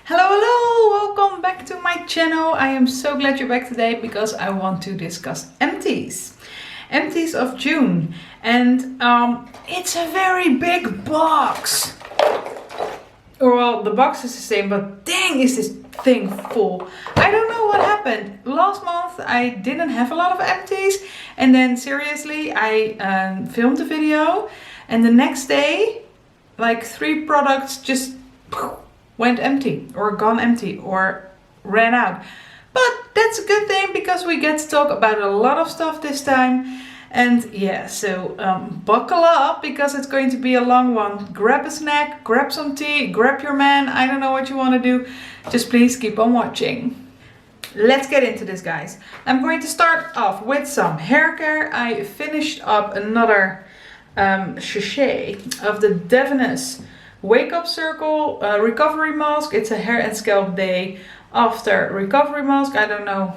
Hello, hello! Welcome back to my channel. I am so glad you're back today because I want to discuss Empties. Empties of June. And it's a very big box. Well, the box is the same, but dang is this thing full. I don't know what happened. Last month I didn't have a lot of empties. And then seriously, I filmed a video. And the next day, like 3 products just went empty or gone empty or ran out. But that's a good thing because we get to talk about a lot of stuff this time. And yeah, so buckle up because it's going to be a long one. Grab a snack, grab some tea, grab your man. I don't know what you want to do. Just please keep on watching. Let's get into this, guys. I'm going to start off with some hair care. I finished up another sachet of the Devinous Wake Up Circle recovery mask. It's a hair and scalp day after recovery mask. I don't know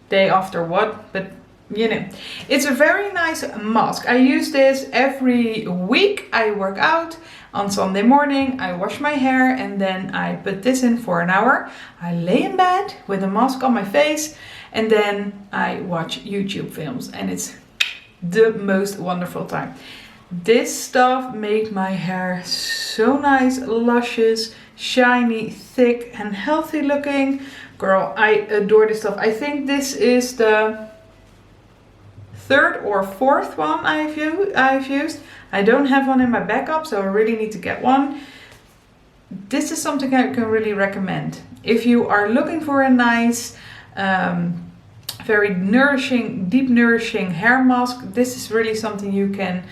day after what, but you know, it's a very nice mask. I use this every week. I work out on Sunday morning, I wash my hair, and then I put this in for an hour. I lay in bed with a mask on my face, and then I watch YouTube films, and it's the most wonderful time. This stuff made my hair so nice, luscious, shiny, thick and healthy looking. Girl, I adore this stuff. I think this is the 3rd or 4th one I've used. I don't have one in my backup, so I really need to get one. This is something I can really recommend. If you are looking for a nice, very nourishing, deep nourishing hair mask, this is really something you can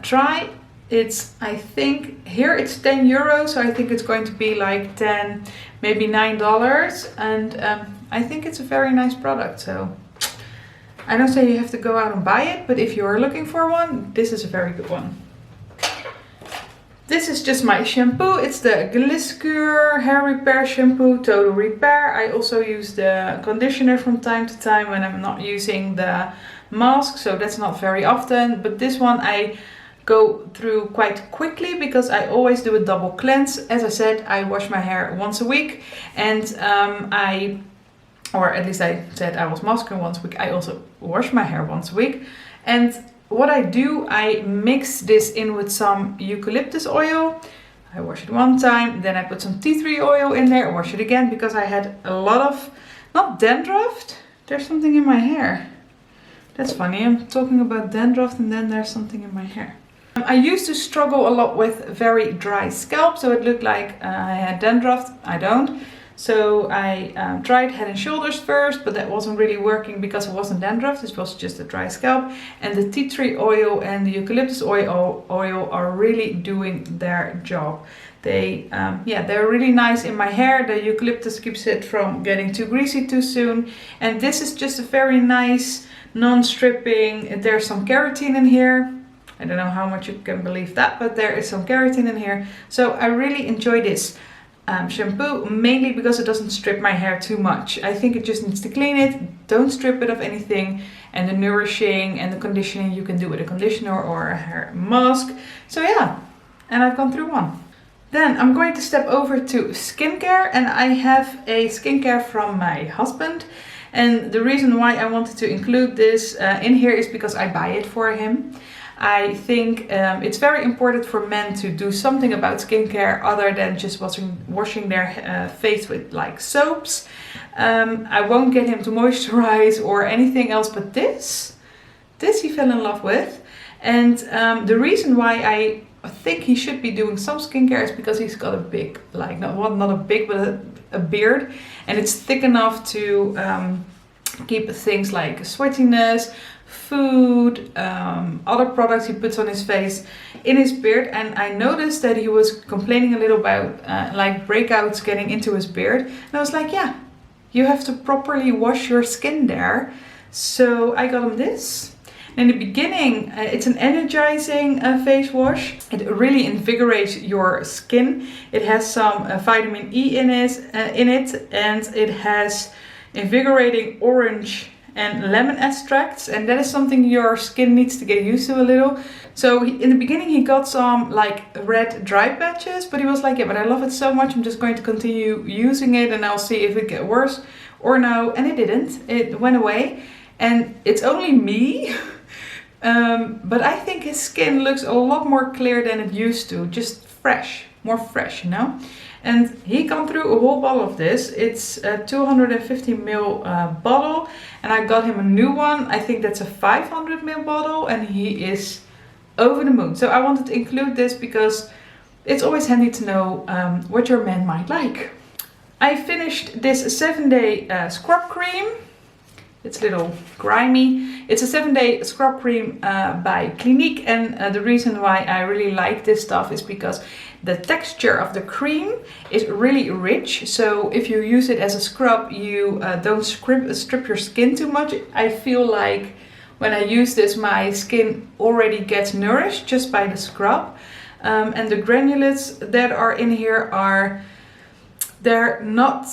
try. It's, I think, here it's 10 euros, so I think it's going to be like 10, maybe $9. And I think it's a very nice product. So I don't say you have to go out and buy it, but if you are looking for one, this is a very good one. This is just my shampoo. It's the Gliscure Hair Repair Shampoo, Total Repair. I also use the conditioner from time to time when I'm not using the mask, so that's not very often. But this one I go through quite quickly because I always do a double cleanse. As I said, I wash my hair once a week, and or at least I said I was masking once a week. I also wash my hair once a week. And what I do, I mix this in with some eucalyptus oil. I wash it one time, then I put some tea tree oil in there, wash it again because I had a lot of, not dandruff, there's something in my hair. That's funny, I'm talking about dandruff and then there's something in my hair. I used to struggle a lot with very dry scalp, so it looked like I had dandruff. I don't. So I tried Head and Shoulders first, but that wasn't really working because it wasn't dandruff. This was just a dry scalp. And the tea tree oil and the eucalyptus oil are really doing their job. They, yeah, they're really nice in my hair. The eucalyptus keeps it from getting too greasy too soon. And this is just a very nice, non-stripping. There's some keratin in here. I don't know how much you can believe that, but there is some keratin in here. So I really enjoy this shampoo, mainly because it doesn't strip my hair too much. I think it just needs to clean it, don't strip it of anything. And the nourishing and the conditioning you can do with a conditioner or a hair mask. So yeah, and I've gone through one. Then I'm going to step over to skincare, and I have a skincare from my husband. And the reason why I wanted to include this in here is because I buy it for him. I think it's very important for men to do something about skincare other than just washing their face with like soaps. I won't get him to moisturize or anything else, but this he fell in love with. And the reason why I think he should be doing some skincare is because he's got a big, like not a big, but a beard, and it's thick enough to keep things like sweatiness, food, other products he puts on his face in his beard. And I noticed that he was complaining a little about like breakouts getting into his beard, and I was like, yeah, you have to properly wash your skin there. So I got him this. In the beginning, it's an energizing face wash. It really invigorates your skin. It has some vitamin E in it, and it has invigorating orange and lemon extracts, and that is something your skin needs to get used to a little. So in the beginning he got some like red dry patches, but he was like, yeah, but I love it so much, I'm just going to continue using it and I'll see if it gets worse or no. And it didn't, it went away, and it's only me. But I think his skin looks a lot more clear than it used to, just fresh, more fresh, you know. And he gone through a whole bottle of this. It's a 250 ml bottle, and I got him a new one. I think that's a 500 ml bottle, and he is over the moon. So I wanted to include this because it's always handy to know what your man might like. I finished this 7-day scrub cream. It's a little grimy. It's a 7-day scrub cream by Clinique, and the reason why I really like this stuff is because the texture of the cream is really rich. So if you use it as a scrub, you don't strip your skin too much. I feel like when I use this, my skin already gets nourished just by the scrub. And the granulates that are in here they're not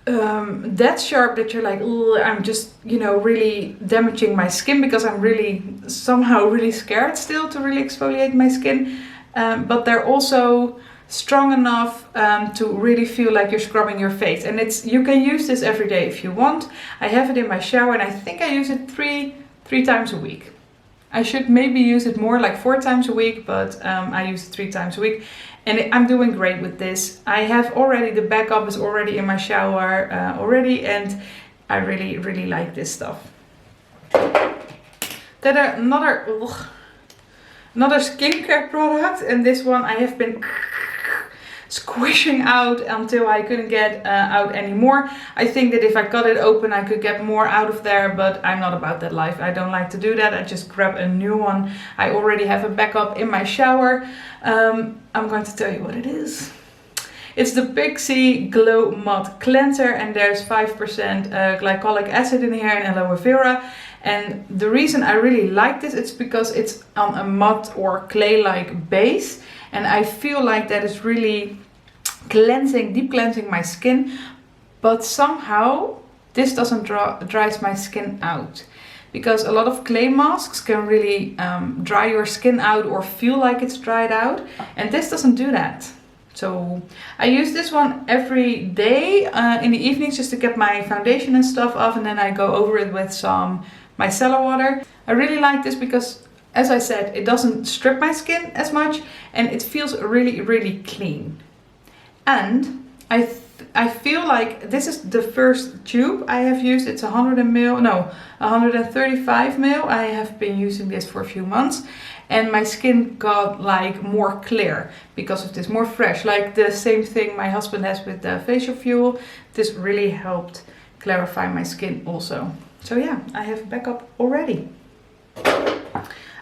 that sharp that you're like, I'm just, you know, really damaging my skin, because I'm somehow really scared still to really exfoliate my skin. But they're also strong enough to really feel like you're scrubbing your face. And you can use this every day if you want. I have it in my shower, and I think I use it three times a week. I should maybe use it more, like 4 times a week, but I use it 3 times a week. And I'm doing great with this. I have already, the backup is already in my shower already, and I really, really like this stuff. Then another skincare product, and this one I have been squishing out until I couldn't get out anymore. I think that if I cut it open I could get more out of there, but I'm not about that life. I don't like to do that. I just grab a new one. I already have a backup in my shower. I'm going to tell you what it is. It's the Pixie Glow Matte Cleanser, and there's 5% glycolic acid in here and aloe vera. And the reason I really like this, it's because it's on a matte or clay-like base, and I feel like that is really deep cleansing my skin. But somehow this doesn't dries my skin out, because a lot of clay masks can really dry your skin out or feel like it's dried out, and this doesn't do that. So I use this one every day in the evenings just to get my foundation and stuff off, and then I go over it with some micellar water. I really like this because, as I said, it doesn't strip my skin as much, and it feels really, really clean. And I feel like this is the first tube I have used. It's 135 ml. I have been using this for a few months, and my skin got like more clear because of this, more fresh, like the same thing my husband has with the facial fuel. This really helped clarify my skin also. So yeah, I have a backup already.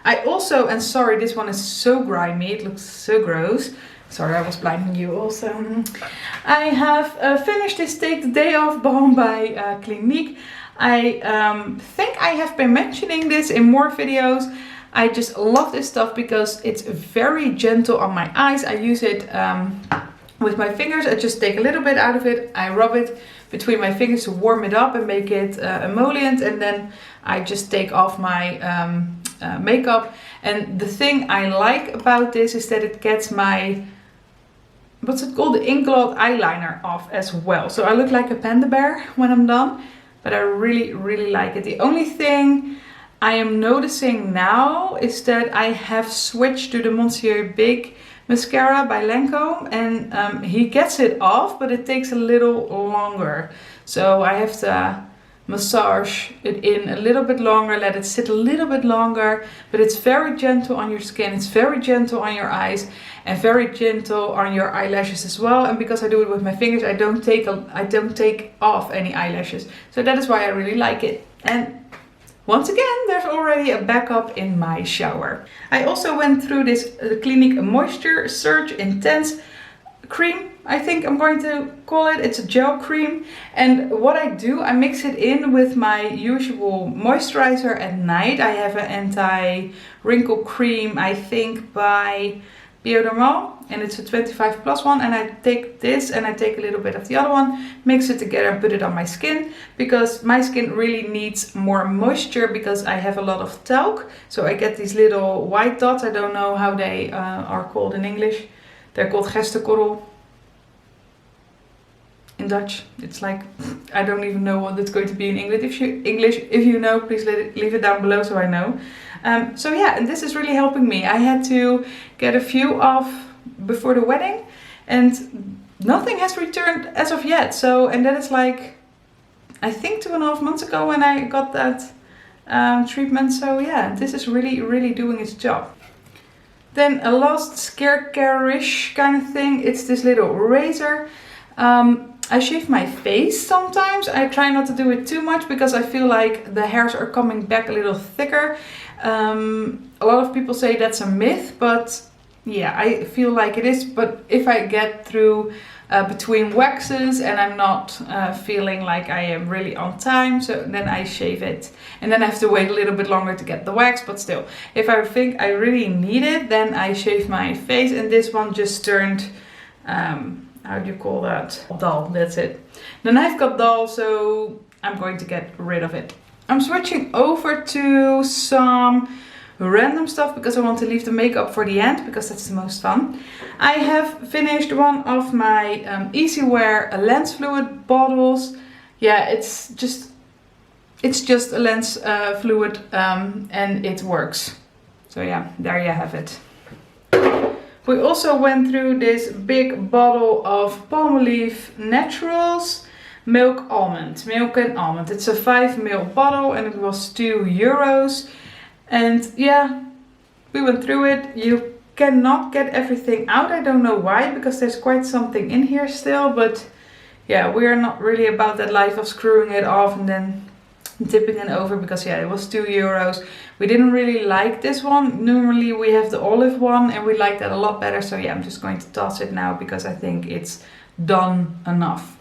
I also, and sorry, this one is so grimy, it looks so gross. Sorry, I was blinding you also. I have finished this Take the Day Off balm by Clinique. I think I have been mentioning this in more videos. I just love this stuff because it's very gentle on my eyes. I use it with my fingers. I just take a little bit out of it. I rub it between my fingers to warm it up and make it emollient. And then I just take off my makeup. And the thing I like about this is that it gets my, what's it called, the ink blot eyeliner off as well. So I look like a panda bear when I'm done, but I really, really like it. The only thing I am noticing now is that I have switched to the Monsieur Big Mascara by Lancome, and he gets it off, but it takes a little longer. So I have to massage it in a little bit longer, let it sit a little bit longer, but it's very gentle on your skin, it's very gentle on your eyes, and very gentle on your eyelashes as well. And because I do it with my fingers, I don't take off any eyelashes. So that is why I really like it. And once again, there's already a backup in my shower. I also went through this Clinique Moisture Surge Intense cream, I think I'm going to call it. It's a gel cream, and what I do, I mix it in with my usual moisturizer at night. I have an Anti-Wrinkle Cream, I think by Biodermal, and it's a 25 plus one, and I take this and I take a little bit of the other one, mix it together and put it on my skin, because my skin really needs more moisture because I have a lot of talc. So I get these little white dots. I don't know how they are called in English. They're called gestekorrel in Dutch. It's like, I don't even know what it's going to be in English. If you know, please leave it down below so I know. So yeah, and this is really helping me. I had to get a few off before the wedding and nothing has returned as of yet. So, and that is like, I think 2.5 months ago when I got that treatment. So yeah, this is really doing its job. Then a last skincare-ish kind of thing. It's this little razor. I shave my face sometimes. I try not to do it too much because I feel like the hairs are coming back a little thicker. A lot of people say that's a myth, but yeah, I feel like it is. But if I get through between waxes and I'm not feeling like I am really on time, so then I shave it. And then I have to wait a little bit longer to get the wax, but still, if I think I really need it, then I shave my face. And this one just turned, how do you call that? Dull, that's it. The knife got dull, so I'm going to get rid of it. I'm switching over to some random stuff because I want to leave the makeup for the end because that's the most fun. I have finished one of my Easy Wear lens fluid bottles. Yeah, it's just a lens fluid and it works. So yeah, there you have it. We also went through this big bottle of Palmolive Naturals Milk and Almond. It's a 5 ml bottle and it was €2. And yeah, we went through it. You cannot get everything out. I don't know why, because there's quite something in here still. But yeah, we are not really about that life of screwing it off and then tipping it over, because yeah, it was €2. We didn't really like this one. Normally we have the olive one and we like that a lot better. So yeah, I'm just going to toss it now because I think it's done enough.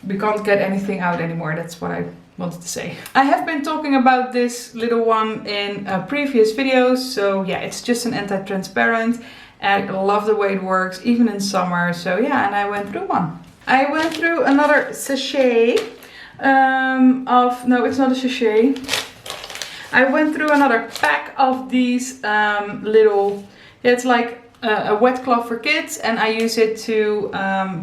We can't get anything out anymore. That's what I wanted to say. I have been talking about this little one in previous videos. So yeah, it's just an anti-transparent. I love the way it works, even in summer. So yeah, and I went through one. I went through another sachet no, it's not a sachet. I went through another pack of these little, it's like a wet cloth for kids, and I use it to,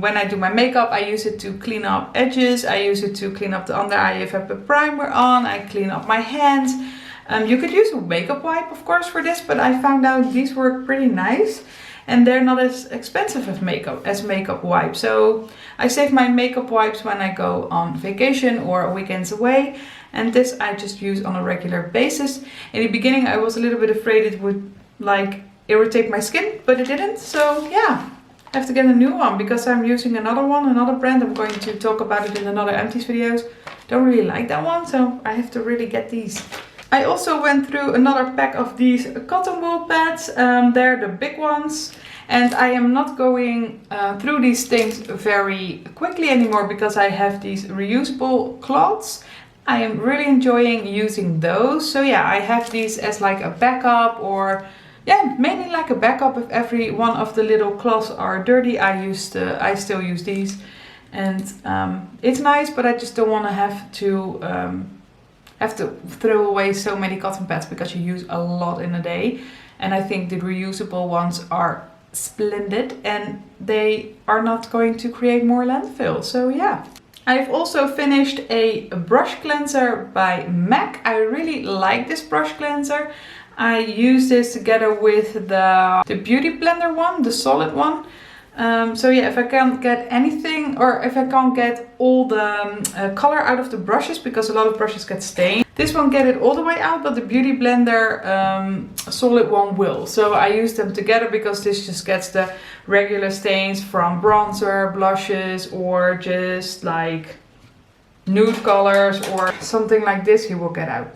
when I do my makeup, I use it to clean up edges, I use it to clean up the under eye if I put primer on, I clean up my hands. You could use a makeup wipe, of course, for this, but I found out these work pretty nice. And they're not as expensive as makeup wipes. So I save my makeup wipes when I go on vacation or weekends away. And this I just use on a regular basis. In the beginning I was a little bit afraid it would like irritate my skin, but it didn't. So yeah, I have to get a new one because I'm using another one, another brand. I'm going to talk about it in another Empties videos. Don't really like that one, so I have to really get these. I also went through another pack of these cotton wool pads. They're the big ones. And I am not going through these things very quickly anymore because I have these reusable cloths. I am really enjoying using those. So yeah, I have these as like a backup, or yeah, mainly like a backup. If every one of the little cloths are dirty, I still use these. And it's nice, but I just don't want to have to throw away so many cotton pads because you use a lot in a day. And I think the reusable ones are splendid and they are not going to create more landfill. So yeah. I've also finished a brush cleanser by MAC. I really like this brush cleanser. I use this together with the Beauty Blender one, the solid one. So yeah, if I can't get anything, or if I can't get all the color out of the brushes, because a lot of brushes get stained, this won't get it all the way out, but the Beauty Blender solid one will. So I use them together because this just gets the regular stains from bronzer, blushes, or just like nude colors or something like this you will get out.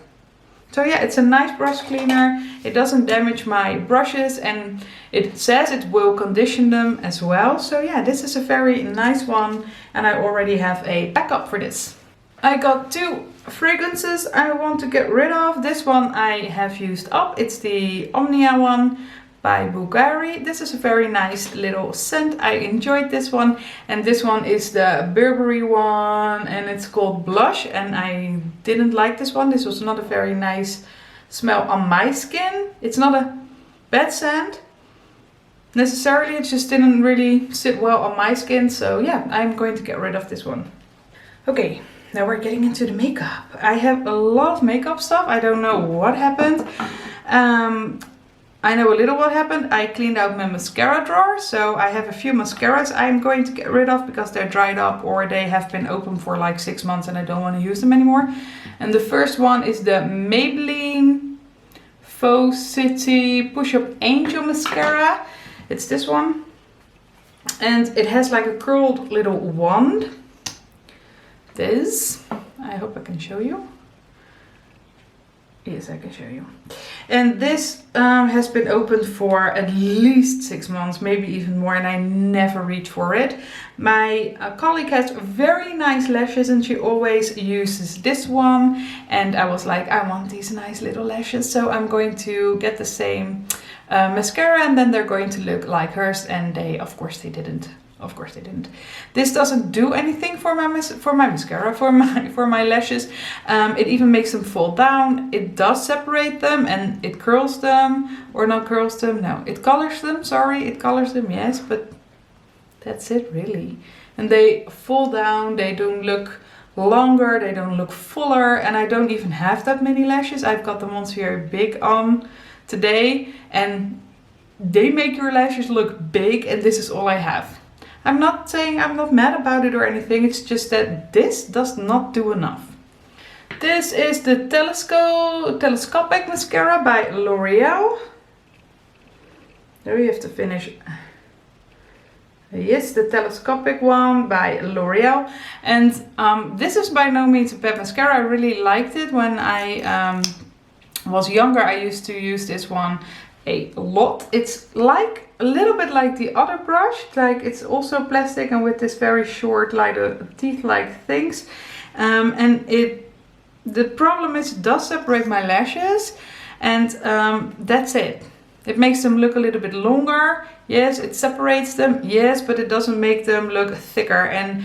So yeah, it's a nice brush cleaner. It doesn't damage my brushes and it says it will condition them as well. So yeah, this is a very nice one and I already have a backup for this. I got two fragrances I want to get rid of. This one I have used up. It's the Omnia one, by Bulgari. This is a very nice little scent. I enjoyed this one. And this one is the Burberry one and it's called Blush. And I didn't like this one. This was not a very nice smell on my skin. It's not a bad scent necessarily, it just didn't really sit well on my skin. So yeah, I'm going to get rid of this one. Okay, now we're getting into the makeup. I have a lot of makeup stuff. I don't know what happened. I know a little what happened. I cleaned out my mascara drawer. So I have a few mascaras I'm going to get rid of because they're dried up or they have been open for like 6 months and I don't want to use them anymore. And the first one is the Maybelline Faux City Push-Up Angel Mascara. It's this one. And it has like a curled little wand. This, I hope I can show you. Yes, I can show you. And this has been opened for at least 6 months, maybe even more, and I never reach for it. My colleague has very nice lashes and she always uses this one. And I was like, I want these nice little lashes, so I'm going to get the same mascara and then they're going to look like hers. And of course they didn't. Of course they didn't. This doesn't do anything for my mascara, for my lashes. It even makes them fall down. It does separate them and it curls them, or not curls them. No, it colors them. Sorry, it colors them. Yes, but that's it really. And they fall down. They don't look longer. They don't look fuller. And I don't even have that many lashes. I've got the ones here big on today, and they make your lashes look big. And this is all I have. I'm not saying I'm not mad about it or anything, it's just that this does not do enough. This is the Telescopic Mascara by L'Oreal. There you have to finish. Yes, the Telescopic one by L'Oreal. And this is by no means a bad mascara. I really liked it when I was younger. I used to use this one a lot. It's like a little bit like the other brush, like it's also plastic and with this very short like teeth-like things. And the problem is it does separate my lashes, and that's it. It makes them look a little bit longer. Yes, it separates them. Yes, but it doesn't make them look thicker, and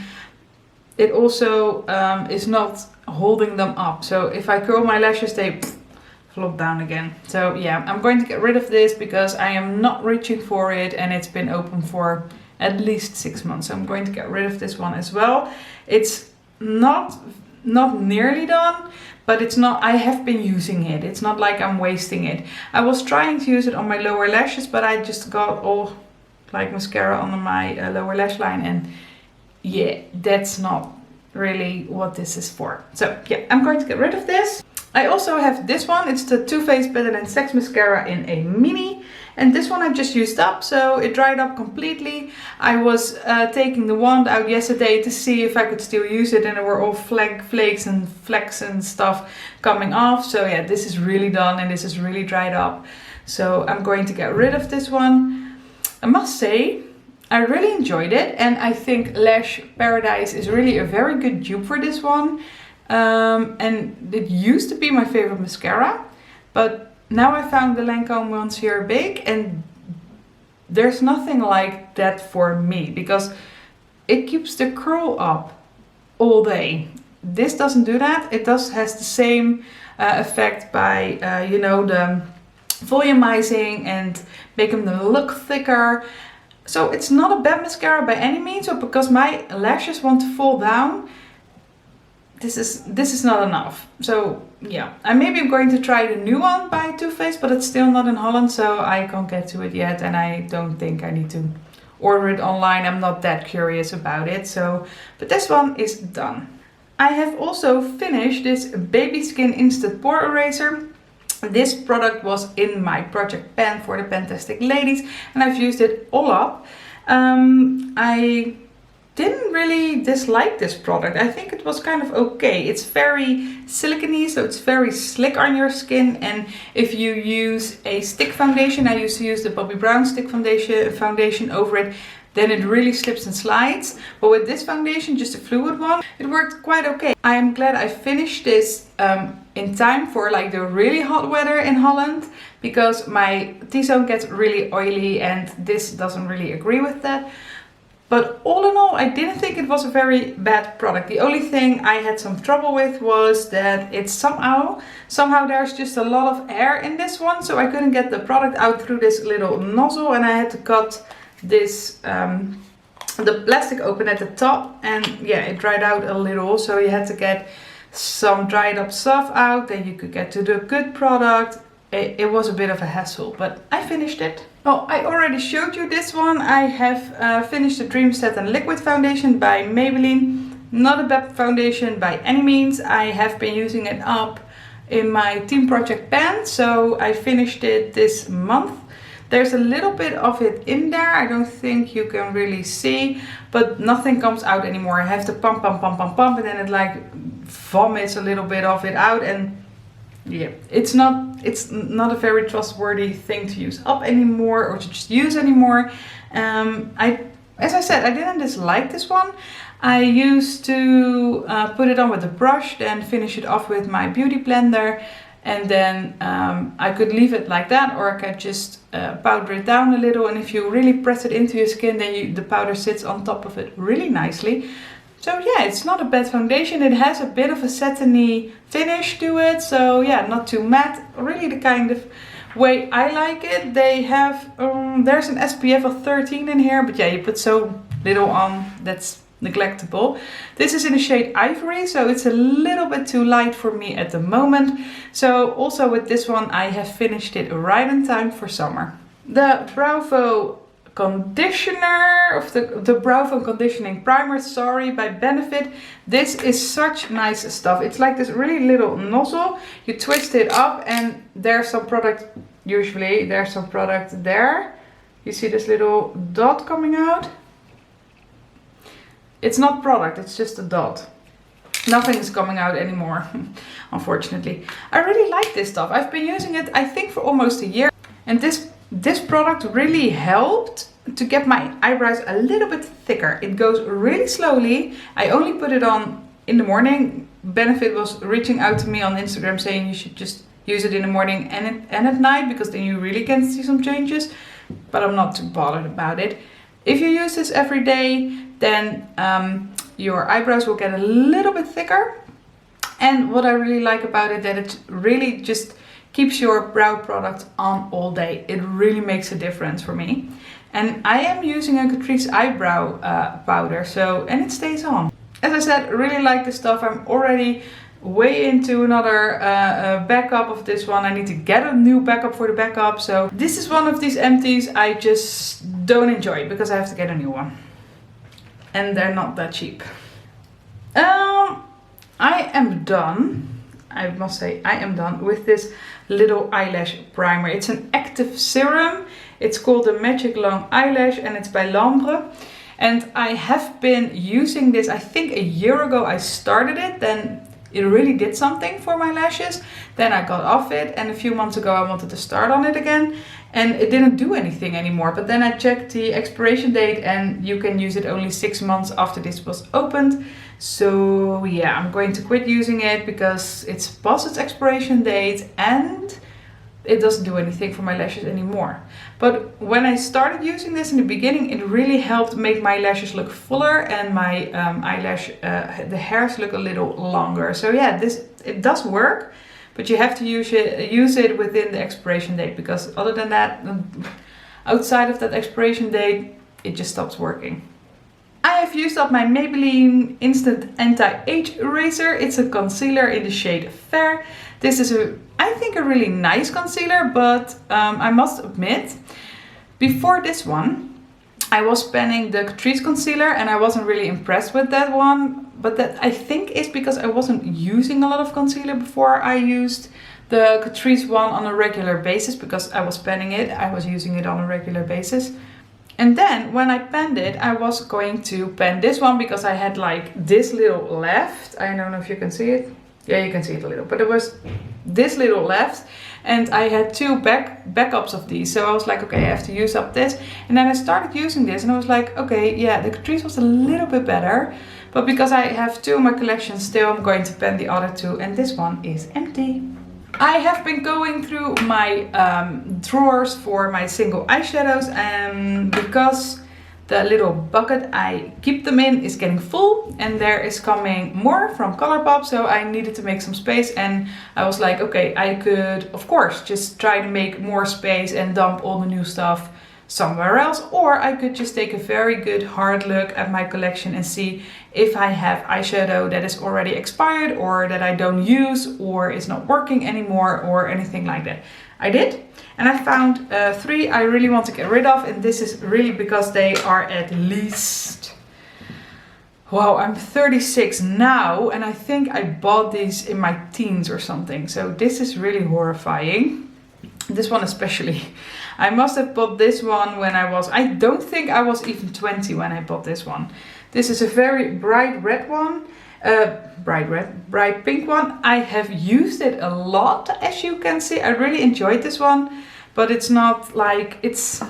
it also is not holding them up. So if I curl my lashes, they flop down again. So yeah, I'm going to get rid of this because I am not reaching for it and it's been open for at least 6 months. So I'm going to get rid of this one as well. It's not nearly done, but it's not, I have been using it. It's not like I'm wasting it. I was trying to use it on my lower lashes, but I just got all like mascara on my lower lash line, and yeah, that's not really what this is for. So yeah, I'm going to get rid of this. I also have this one. It's the Too Faced Better Than Sex Mascara in a mini. And this one I just used up, so it dried up completely. I was taking the wand out yesterday to see if I could still use it, and there were all flakes and flecks and stuff coming off. So yeah, this is really done and this is really dried up. So I'm going to get rid of this one. I must say, I really enjoyed it, and I think Lash Paradise is really a very good dupe for this one. And it used to be my favorite mascara, but now I found the Lancome Monsieur Big, and there's nothing like that for me because it keeps the curl up all day. This doesn't do that. It has the same effect by, you know, the volumizing and making them look thicker. So it's not a bad mascara by any means, but because my lashes want to fall down, this is not enough. So yeah, I maybe I'm going to try the new one by Too Faced, but it's still not in Holland, so I can't get to it yet, and I don't think I need to order it online. I'm not that curious about it. So, but this one is done. I have also finished this Baby Skin Instant Pore Eraser. This product was in my project pan for the Fantastic Ladies, and I've used it all up. I didn't really dislike this product. I think it was kind of okay. It's very silicone-y, so it's very slick on your skin. And if you use a stick foundation, I used to use the Bobbi Brown stick foundation over it, then it really slips and slides. But with this foundation, just a fluid one, it worked quite okay. I am glad I finished this in time for like the really hot weather in Holland, because my T-zone gets really oily and this doesn't really agree with that. But all in all, I didn't think it was a very bad product. The only thing I had some trouble with was that it's somehow there's just a lot of air in this one. So I couldn't get the product out through this little nozzle, and I had to cut this, the plastic open at the top, and yeah, it dried out a little. So you had to get some dried up stuff out, then you could get to the good product. It was a bit of a hassle, but I finished it. Well, I already showed you this one. I have finished the Dream Satin Liquid Foundation by Maybelline. Not a bad foundation by any means. I have been using it up in my Team Project pan, so I finished it this month. There's a little bit of it in there. I don't think you can really see, but nothing comes out anymore. I have to pump, and then it like vomits a little bit of it out, and yeah, it's not a very trustworthy thing to use up anymore or to just use anymore. As I said, I didn't dislike this one. I used to put it on with a brush, then finish it off with my beauty blender, and then I could leave it like that, or I could just powder it down a little, and if you really press it into your skin, then the powder sits on top of it really nicely. So yeah, it's not a bad foundation. It has a bit of a satiny finish to it. So yeah, not too matte. Really the kind of way I like it. They have, there's an SPF of 13 in here. But yeah, you put so little on, that's neglectable. This is in the shade Ivory. So it's a little bit too light for me at the moment. So also with this one, I have finished it right in time for summer. The Brothel conditioner of the Brothel conditioning primer, sorry, by Benefit. This is such nice stuff. It's like this really little nozzle. You twist it up, and there's some product. Usually there's some product there. You see this little dot coming out? It's not product, it's just a dot. Nothing is coming out anymore, unfortunately. I really like this stuff. I've been using it, I think, for almost a year, and this product really helped to get my eyebrows a little bit thicker. It goes really slowly. I only put it on in the morning. Benefit was reaching out to me on Instagram saying you should just use it in the morning and at night, because then you really can see some changes. But I'm not too bothered about it. If you use this every day, then your eyebrows will get a little bit thicker. And what I really like about it, that it really just keeps your brow product on all day. It really makes a difference for me. And I am using a Catrice eyebrow powder, and it stays on. As I said, really like this stuff. I'm already way into another backup of this one. I need to get a new backup for the backup. So this is one of these empties I just don't enjoy, because I have to get a new one. And they're not that cheap. I am done. I must say, I am done with this little eyelash primer. It's an active serum. It's called the Magic Long Eyelash, and it's by Almond. And I have been using this, I think a year ago I started it, then it really did something for my lashes. Then I got off it, and a few months ago I wanted to start on it again, and it didn't do anything anymore. But then I checked the expiration date, and you can use it only 6 months after this was opened. So yeah, I'm going to quit using it because it's past its expiration date and it doesn't do anything for my lashes anymore. But when I started using this in the beginning, it really helped make my lashes look fuller and my the hairs look a little longer. So yeah, it does work, but you have to use it within the expiration date, because other than that, outside of that expiration date, it just stops working. I have used up my Maybelline Instant Anti-Age Eraser. It's a concealer in the shade Fair. This is I think a really nice concealer, but I must admit, before this one, I was panning the Catrice concealer and I wasn't really impressed with that one. But that I think is because I wasn't using a lot of concealer before I used the Catrice one on a regular basis, because I was panning it. I was using it on a regular basis. And then when I panned it, I was going to pan this one because I had like this little left. I don't know if you can see it. Yeah, you can see it a little, but it was this little left. and I had two backups of these. So I was like, okay, I have to use up this. And then I started using this and I was like, okay, yeah, the Catrice was a little bit better. But because I have two in my collection still, I'm going to pen the other two, and this one is empty. I have been going through my drawers for my single eyeshadows, and because the little bucket I keep them in is getting full and there is coming more from Colourpop, so I needed to make some space, and I was like, okay, I could of course just try to make more space and dump all the new stuff somewhere else, or I could just take a very good hard look at my collection and see if I have eyeshadow that is already expired or that I don't use or is not working anymore or anything like that. I did, and I found 3 I really want to get rid of, and this is really because they are at least, wow, I'm 36 now and I think I bought these in my teens or something, so this is really horrifying. This one especially. I must have bought this one when I don't think I was even 20 when I bought this one. This is a very bright red one. Bright pink one. I have used it a lot, as you can see. I really enjoyed this one, but it's not like, it's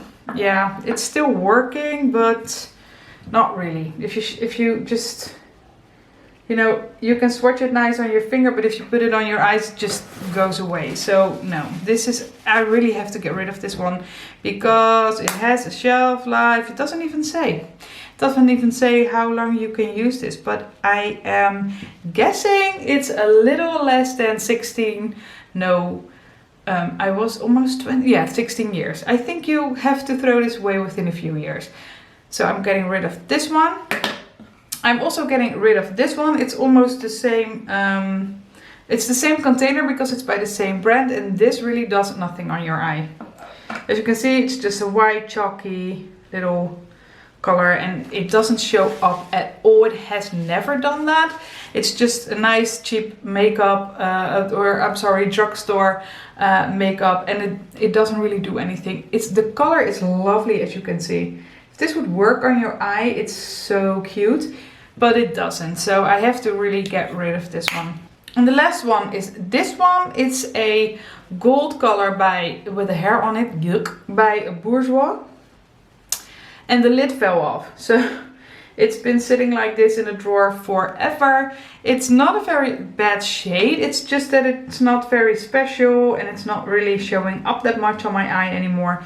still working, but not really. If you just, you know, you can swatch it nice on your finger, but if you put it on your eyes, it just goes away. So no, I really have to get rid of this one because it has a shelf life. It doesn't even say how long you can use this, but I am guessing it's a little less than 16. No, I was almost 20, yeah, 16 years. I think you have to throw this away within a few years. So I'm getting rid of this one. I'm also getting rid of this one. It's almost the same, it's the same container because it's by the same brand, and this really does nothing on your eye. As you can see, it's just a white chalky little color and it doesn't show up at all. It has never done that. It's just a nice cheap makeup, drugstore makeup, and it doesn't really do anything. The color is lovely, as you can see. If this would work on your eye, it's so cute, but it doesn't. So I have to really get rid of this one. And the last one is this one. It's a gold color with a hair on it, by Bourjois. And the lid fell off. So it's been sitting like this in a drawer forever. It's not a very bad shade. It's just that it's not very special and it's not really showing up that much on my eye anymore.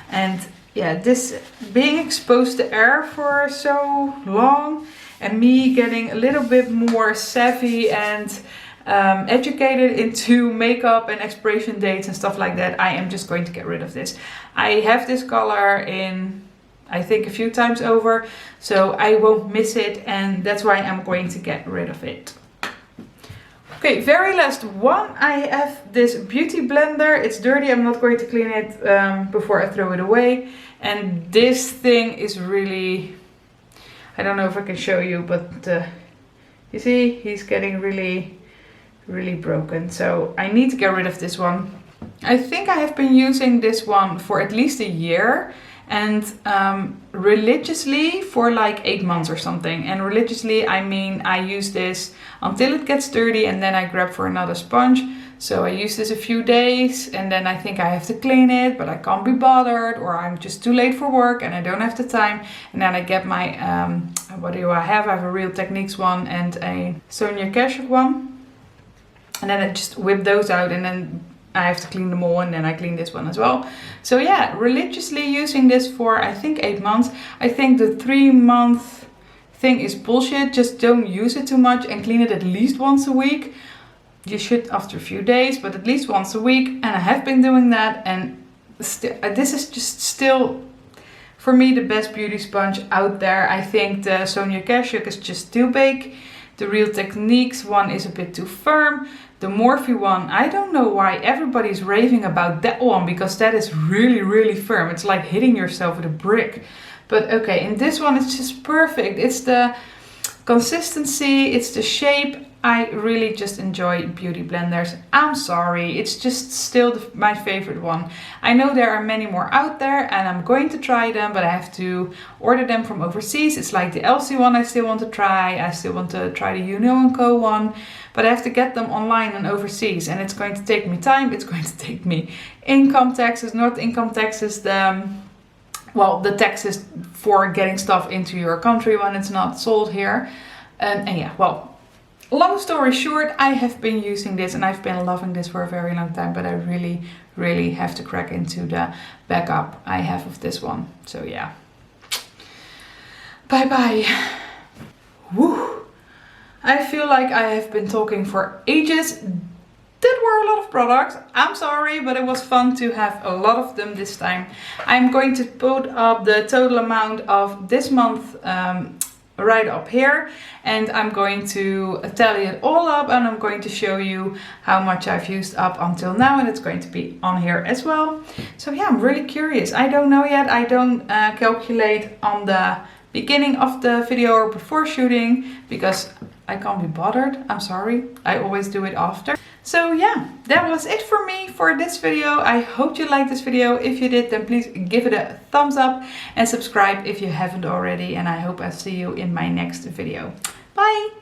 And yeah, this being exposed to air for so long and me getting a little bit more savvy and educated into makeup and expiration dates and stuff like that, I am just going to get rid of this. I have this color in, I think, a few times over, so I won't miss it, and that's why I'm going to get rid of it. Okay, very last one. I have this beauty blender. It's dirty. I'm not going to clean it before I throw it away. And this thing is really, I don't know if I can show you, but you see, he's getting really, really broken. So I need to get rid of this one. I think I have been using this one for at least a year. And religiously for like 8 months or something. And religiously, I mean, I use this until it gets dirty and then I grab for another sponge. So I use this a few days and then I think I have to clean it, but I can't be bothered, or I'm just too late for work and I don't have the time. And then I get my, what do I have? I have a Real Techniques one and a Sonia Kashuk one. And then I just whip those out, and then I have to clean them all, and then I clean this one as well. So yeah, religiously using this for I think 8 months. I think the 3-month thing is bullshit. Just don't use it too much and clean it at least once a week. You should after a few days, but at least once a week. And I have been doing that, and this is just still for me the best beauty sponge out there. I think the Sonia Kashuk is just too big. The Real Techniques one is a bit too firm. The Morphe one, I don't know why everybody's raving about that one, because that is really, really firm. It's like hitting yourself with a brick. But okay, in this one it's just perfect. It's the consistency, it's the shape. I really just enjoy beauty blenders. I'm sorry, it's just still my favorite one. I know there are many more out there and I'm going to try them, but I have to order them from overseas. It's like the Elsie one I still want to try. I still want to try the You & Co one, but I have to get them online and overseas, and it's going to take me time. It's going to take me income taxes, not income taxes, the taxes for getting stuff into your country when it's not sold here. And yeah, well, long story short, I have been using this and I've been loving this for a very long time, but I really, really have to crack into the backup I have of this one. So yeah. Bye bye. Woo. I feel like I have been talking for ages. That were a lot of products. I'm sorry, but it was fun to have a lot of them this time. I'm going to put up the total amount of this month right up here, and I'm going to tally it all up, and I'm going to show you how much I've used up until now, and it's going to be on here as well. So yeah, I'm really curious. I don't know yet. I don't calculate on the beginning of the video or before shooting because I can't be bothered. I'm sorry. I always do it after. So yeah, that was it for me for this video. I hope you liked this video. If you did, then please give it a thumbs up and subscribe if you haven't already. And I hope I'll see you in my next video. Bye!